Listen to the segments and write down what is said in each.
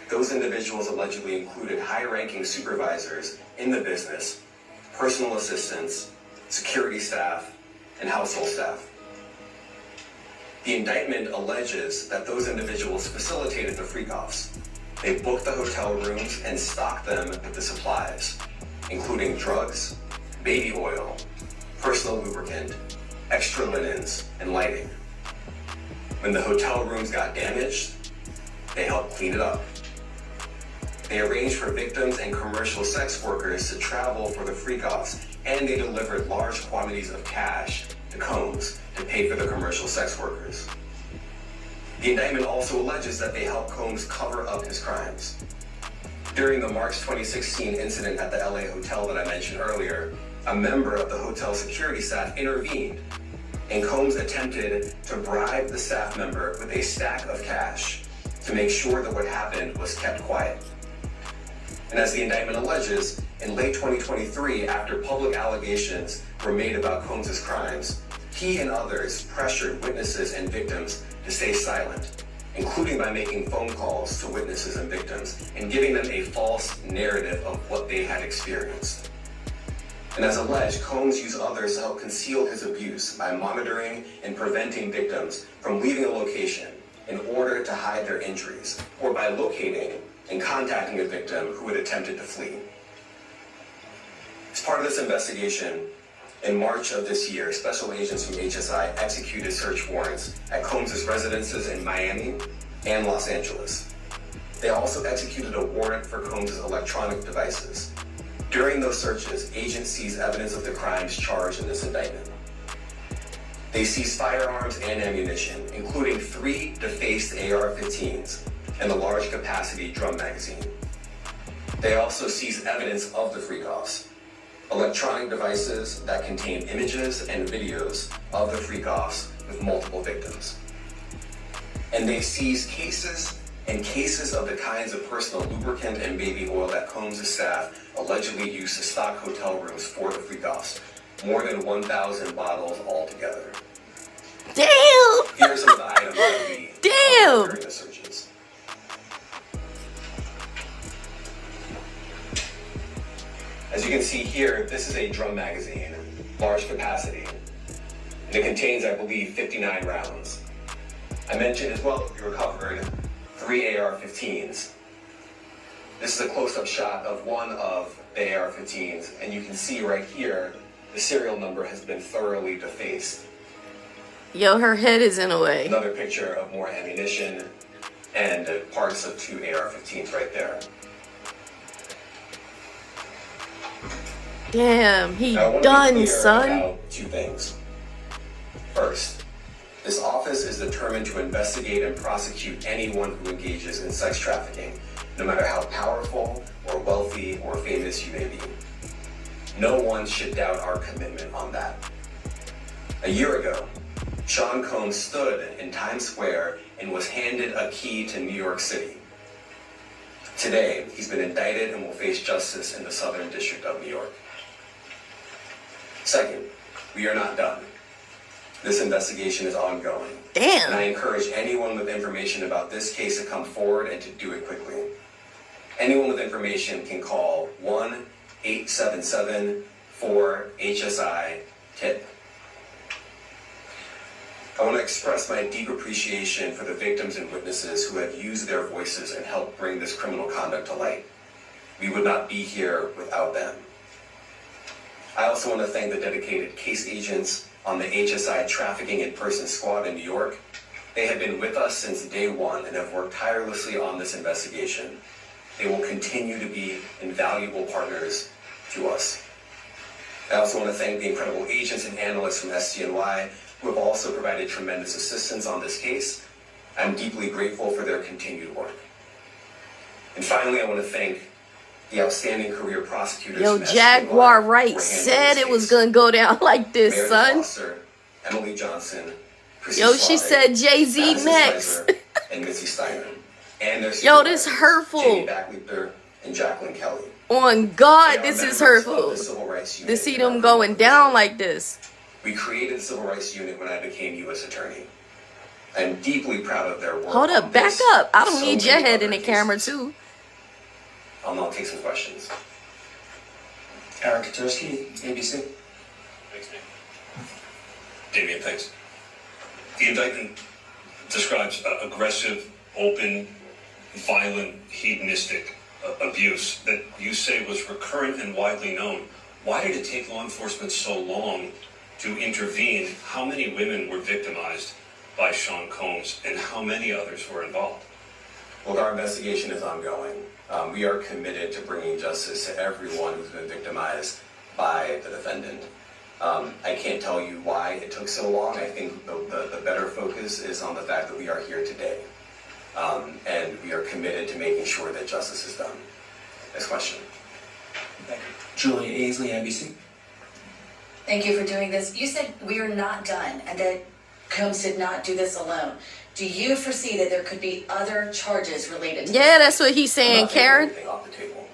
Those individuals allegedly included high-ranking supervisors in the business, personal assistants, security staff, and household staff. The indictment alleges that those individuals facilitated the freak-offs. They booked the hotel rooms and stocked them with the supplies, including drugs, baby oil, personal lubricant, extra linens, and lighting. When the hotel rooms got damaged, they helped clean it up. They arranged for victims and commercial sex workers to travel for the freak-offs, and they delivered large quantities of cash to Combs to pay for the commercial sex workers. The indictment also alleges that they helped Combs cover up his crimes. During the March 2016 incident at the LA hotel that I mentioned earlier, a member of the hotel security staff intervened, and Combs attempted to bribe the staff member with a stack of cash to make sure that what happened was kept quiet. And as the indictment alleges, in late 2023, after public allegations were made about Combs' crimes, he and others pressured witnesses and victims to stay silent, including by making phone calls to witnesses and victims and giving them a false narrative of what they had experienced. And as alleged, Combs used others to help conceal his abuse by monitoring and preventing victims from leaving a location in order to hide their injuries, or by locating and contacting a victim who had attempted to flee. As part of this investigation, in March of this year, special agents from HSI executed search warrants at Combs' residences in Miami and Los Angeles. They also executed a warrant for Combs' electronic devices. During those searches, agents seized evidence of the crimes charged in this indictment. They seized firearms and ammunition, including 3 defaced AR-15s and a large capacity drum magazine. They also seized evidence of the freak-offs, electronic devices that contained images and videos of the freak-offs with multiple victims. And they seized cases and cases of the kinds of personal lubricant and baby oil that Combs' staff allegedly used to stock hotel rooms for the freak-offs, more than 1,000 bottles altogether. Damn! Here are some of the items that we found during the searches. As you can see here, this is a drum magazine, large capacity, and it contains, I believe, 59 rounds. I mentioned as well that we recovered 3 AR-15s. This is a close-up shot of one of the AR-15s, and you can see right here, the serial number has been thoroughly defaced. Yo, her head is in a way. Another picture of more ammunition and parts of 2 AR-15s right there. Damn, he now, done, son. About 2 things. First, this office is determined to investigate and prosecute anyone who engages in sex trafficking, no matter how powerful or wealthy or famous you may be. No one should doubt our commitment on that. A year ago, Sean Combs stood in Times Square and was handed a key to New York City. Today, he's been indicted and will face justice in the Southern District of New York. Second, we are not done. This investigation is ongoing. Damn. And I encourage anyone with information about this case to come forward and to do it quickly. Anyone with information can call 1-877-4-HSI-TIP. I want to express my deep appreciation for the victims and witnesses who have used their voices and helped bring this criminal conduct to light. We would not be here without them. I also want to thank the dedicated case agents on the HSI Trafficking in Person Squad in New York. They have been with us since day one and have worked tirelessly on this investigation. They will continue to be invaluable partners to us. I also want to thank the incredible agents and analysts from SDNY who have also provided tremendous assistance on this case. I'm deeply grateful for their continued work. And finally, I want to thank the outstanding career prosecutors. Yo, Jaguar Wright said it was gonna go down like this, Meredith son. Foster, Emily Johnson, Chrissy Yo, she Suave, said Jay-Z Madison next. Spicer, and Missy Steiner. And their Yo, this supervisors, hurtful. Jamie Backleiter and Jacqueline Kelly. On God, They are this is members of hurtful. the Civil Rights Unit To see in our them going criminal down division. like this. We created the Civil Rights Unit when I became U.S. Attorney. I'm deeply proud of their work. Hold up, on back this up. I and don't so need your many head in other the camera cases. too. I'll now take some questions. Eric Katursky, ABC. Thanks, man. Damien, thanks. The indictment describes aggressive, open, violent, hedonistic abuse that you say was recurrent and widely known. Why did it take law enforcement so long to intervene? How many women were victimized by Sean Combs, and how many others were involved? Well, our investigation is ongoing. We are committed to bringing justice to everyone who's been victimized by the defendant. I can't tell you why it took so long. I think the better focus is on the fact that we are here today. And we are committed to making sure that justice is done. Next question. Thank you. Julia Aisley, NBC. Thank you for doing this. You said we are not done and that Combs did not do this alone. Do you foresee that there could be other charges related to Yeah, this? that's what he's I'm saying, not taking Karen. anything off the table.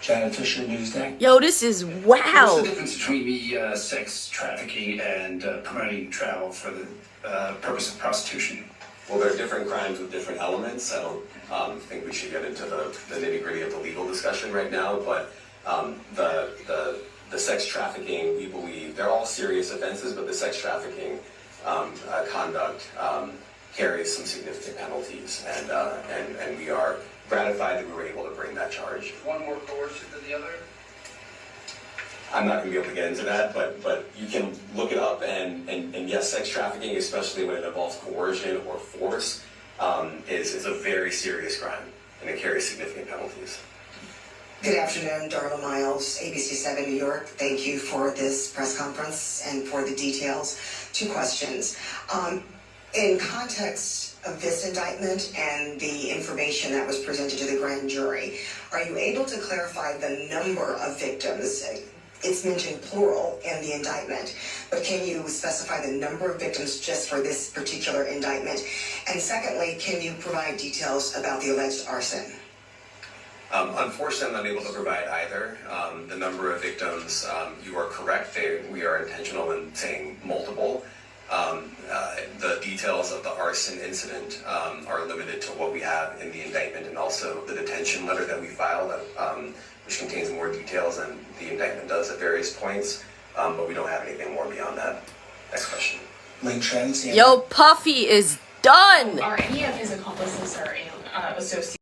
Janet Fisher, Newsday. Yo, this is What's the wow. difference between the sex trafficking and promoting travel for the purpose of prostitution? Well, there are different crimes with different elements. I don't think we should get into the nitty-gritty of the legal discussion right now, but the sex trafficking, we believe, they're all serious offenses, but the sex trafficking conduct carries some significant penalties, and we are gratified that we were able to bring that charge. One more coercive than the other? I'm not going to be able to get into that, but you can look it up, and yes, sex trafficking, especially when it involves coercion or force, is a very serious crime, and it carries significant penalties. Good afternoon, Darla Miles, ABC 7 New York. Thank you for this press conference and for the details. 2 questions. In context of this indictment and the information that was presented to the grand jury, are you able to clarify the number of victims? It's mentioned plural in the indictment, but can you specify the number of victims just for this particular indictment? And secondly, can you provide details about the alleged arson? Unfortunately, I'm not able to provide either. The number of victims, you are correct. We are intentional in saying multiple. The details of the arson incident are limited to what we have in the indictment and also the detention letter that we filed, which contains more details than the indictment does at various points. But we don't have anything more beyond that. Next question. Lynn Chen, CNN. Yo, Puffy is done. Are any of his accomplices or associates